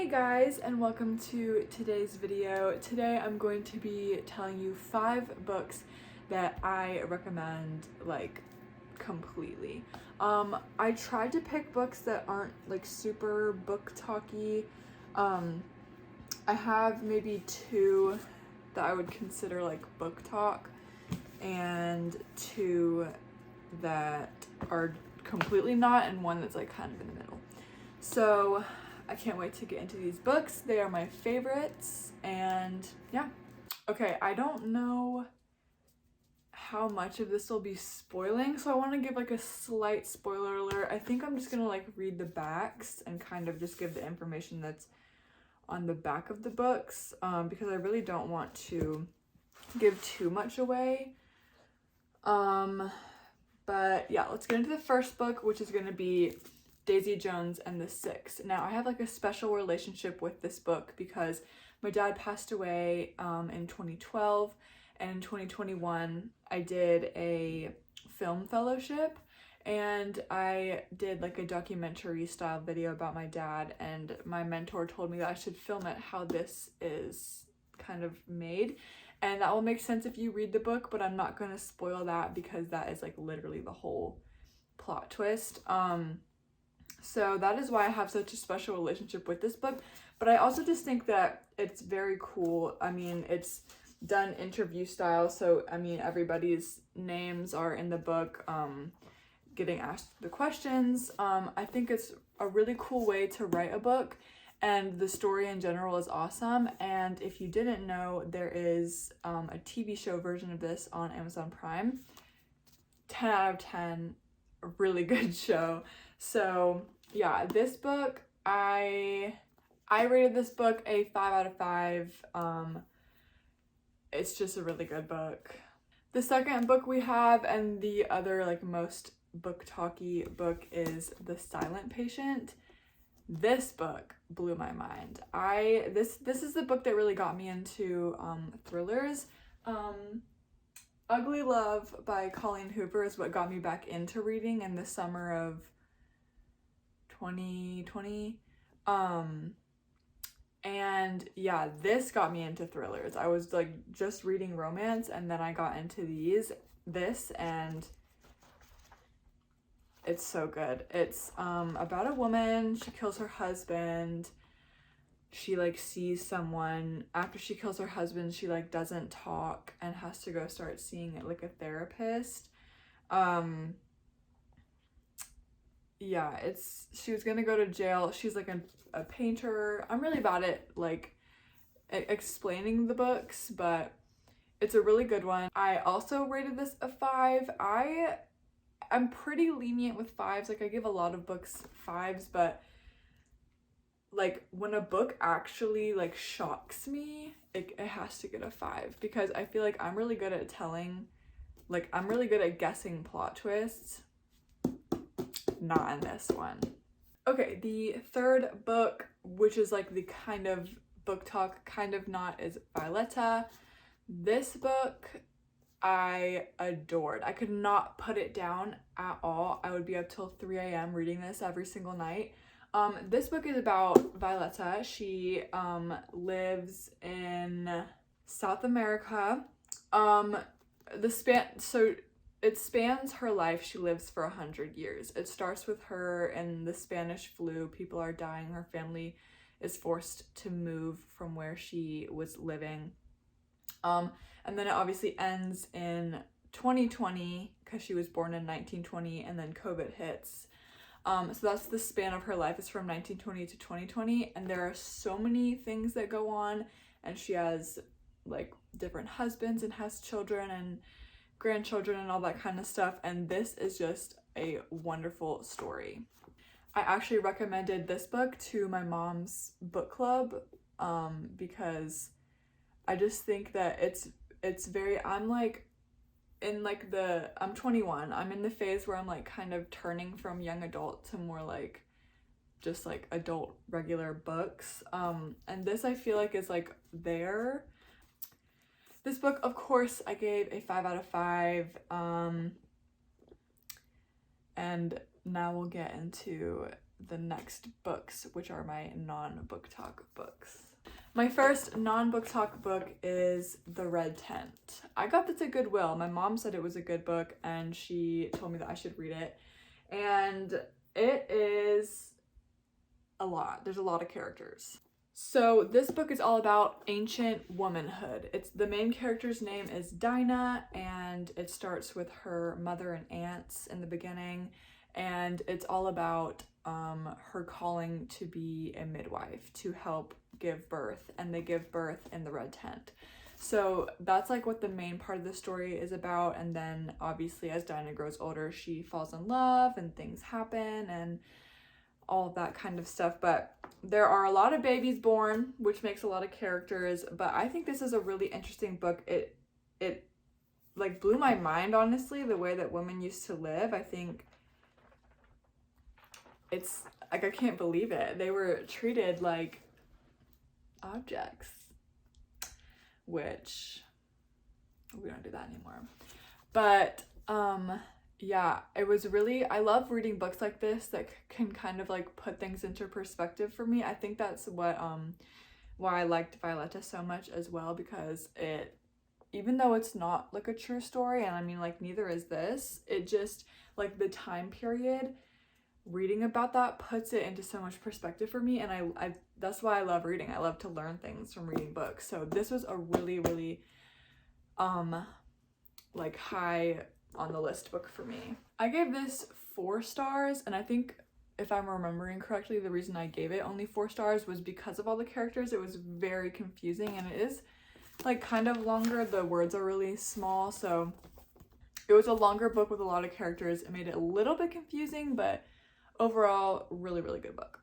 Hey guys, and welcome to today's video. Today I'm going to be telling you 5 books that I recommend like completely. I tried to pick books that aren't like super book talky. I have maybe 2 that I would consider like book talk and 2 that are completely not, and 1 that's like kind of in the middle. So I can't wait to get into these books. They are my favorites, and yeah. Okay, I don't know how much of this will be spoiling, so I want to give like a slight spoiler alert. I think I'm just gonna like read the backs and kind of just give the information that's on the back of the books, because I really don't want to give too much away. But yeah, let's get into the first book, which is gonna be Daisy Jones and the Six. Now, I have like a special relationship with this book because my dad passed away in 2012, and in 2021 I did a film fellowship, and I did like a documentary style video about my dad, and my mentor told me that I should film it how this is kind of made, and that will make sense if you read the book, but I'm not going to spoil that because that is like literally the whole plot twist. So that is why I have such a special relationship with this book. But I also just think that it's very cool. I mean, it's done interview style. So, I mean, everybody's names are in the book, getting asked the questions. I think it's a really cool way to write a book. And the story in general is awesome. And if you didn't know, there is a TV show version of this on Amazon Prime. 10 out of 10. A really good show. So yeah, this book, I rated this book a 5 out of 5. It's just a really good book. The second book we have, and the other like most book talky book, is The Silent Patient. This book blew my mind. This is the book that really got me into thrillers. Ugly Love by Colleen Hoover is what got me back into reading in the summer of 2020. And yeah, this got me into thrillers. I was like just reading romance, and then I got into this, and it's so good. It's about a woman. She kills her husband. She like sees someone after she kills her husband. She like doesn't talk and has to go start seeing like a therapist. Yeah, she was gonna go to jail. She's like a painter. I'm really bad at like explaining the books, but it's a really good one. I also rated this a 5. I'm pretty lenient with 5s. Like I give a lot of books 5s, but like when a book actually like shocks me, it has to get a 5, because I feel like I'm really good at I'm really good at guessing plot twists. Not in this one. Okay, the third book, which is like the kind of book talk, kind of not, is Violetta. This book I adored. I could not put it down at all. I would be up till 3 a.m. reading this every single night. This book is about Violetta. She lives in South America. It spans her life. She lives for 100 years. It starts with her in the Spanish flu. People are dying. Her family is forced to move from where she was living. And then it obviously ends in 2020 because she was born in 1920, and then COVID hits. So that's the span of her life, is from 1920 to 2020, and there are so many things that go on, and she has like different husbands and has children and grandchildren and all that kind of stuff, and this is just a wonderful story. I actually recommended this book to my mom's book club because I just think that it's very, I'm like in like I'm 21. I'm in the phase where I'm like kind of turning from young adult to more like just like adult regular books. And this I feel like is like there. This book, of course, I gave a 5 out of 5. And now we'll get into the next books, which are my non-book talk books. My first non-book talk book is The Red Tent. I got this at Goodwill. My mom said it was a good book and she told me that I should read it. And it is a lot. There's a lot of characters. So this book is all about ancient womanhood. The main character's name is Dinah, and it starts with her mother and aunts in the beginning, and it's all about her calling to be a midwife to help give birth, and they give birth in the Red Tent. So that's like what the main part of the story is about, and then obviously as Dinah grows older, she falls in love and things happen and all of that kind of stuff. But there are a lot of babies born, which makes a lot of characters, but I think this is a really interesting book. It like blew my mind, honestly, the way that women used to live. I think it's like, I can't believe it. They were treated like objects, which we don't do that anymore. But yeah, it was really, I love reading books like this that can kind of like put things into perspective for me. I think that's what why I liked Violetta so much as well, because it, even though it's not like a true story, and I mean like neither is this, it just like the time period, reading about that puts it into so much perspective for me, and I that's why I love reading. I love to learn things from reading books. So this was a really like high on the list book for me. I gave this 4 stars, and I think if I'm remembering correctly, the reason I gave it only 4 stars was because of all the characters. It was very confusing, and it is like kind of longer. The words are really small, so it was a longer book with a lot of characters. It made it a little bit confusing, but overall, really good book.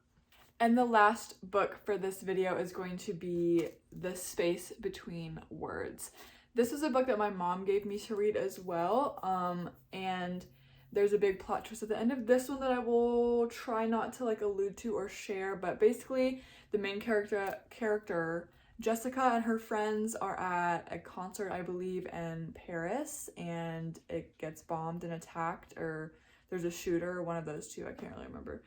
And the last book for this video is going to be The Space Between Words. This is a book that my mom gave me to read as well, and there's a big plot twist at the end of this one that I will try not to like allude to or share, but basically the main character Jessica and her friends are at a concert, I believe, in Paris, and it gets bombed and attacked, or there's a shooter, one of those two, I can't really remember.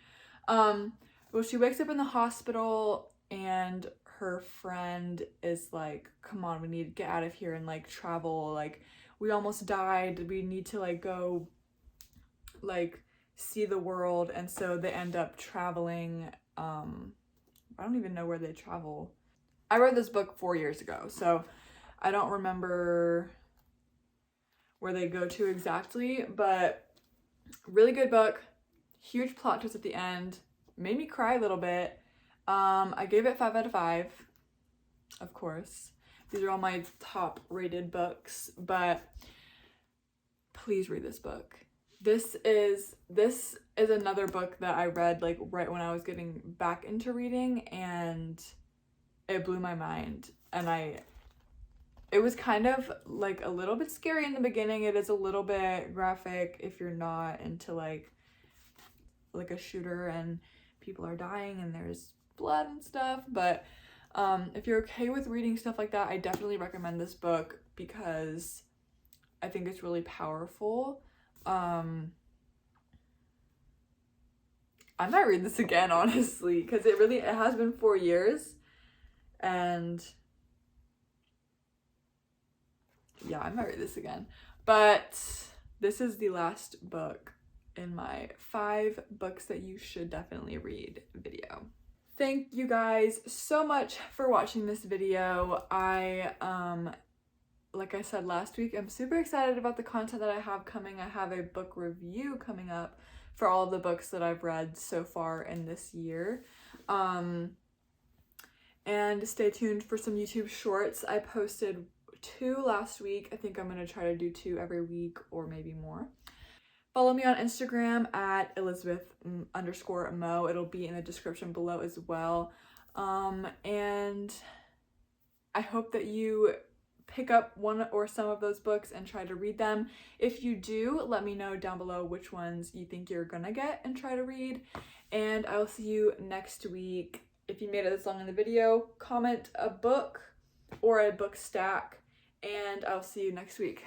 Well, she wakes up in the hospital, and her friend is like, come on, we need to get out of here and like travel, like we almost died, we need to like go like see the world. And so they end up traveling. I don't even know where they travel. I read this book 4 years ago, so I don't remember where they go to exactly, but really good book, huge plot twist at the end, made me cry a little bit. I gave it 5 out of 5, of course. These are all my top rated books, but please read this book. This is another book that I read like right when I was getting back into reading, and it blew my mind. And it was kind of like a little bit scary in the beginning. It is a little bit graphic if you're not into like a shooter and people are dying and there's blood and stuff, but if you're okay with reading stuff like that, I definitely recommend this book because I think it's really powerful. I might read this again, honestly, because it has been 4 years, and yeah, I might read this again. But this is the last book in my 5 books that you should definitely read video. Thank you guys so much for watching this video. Like I said last week, I'm super excited about the content that I have coming. I have a book review coming up for all of the books that I've read so far in this year. And stay tuned for some YouTube shorts. I posted 2 last week. I think I'm going to try to do 2 every week or maybe more. Follow me on Instagram at Elizabeth_Mo. It'll be in the description below as well. And I hope that you pick up one or some of those books and try to read them. If you do, let me know down below which ones you think you're gonna get and try to read. And I will see you next week. If you made it this long in the video, comment a book or a book stack, and I'll see you next week.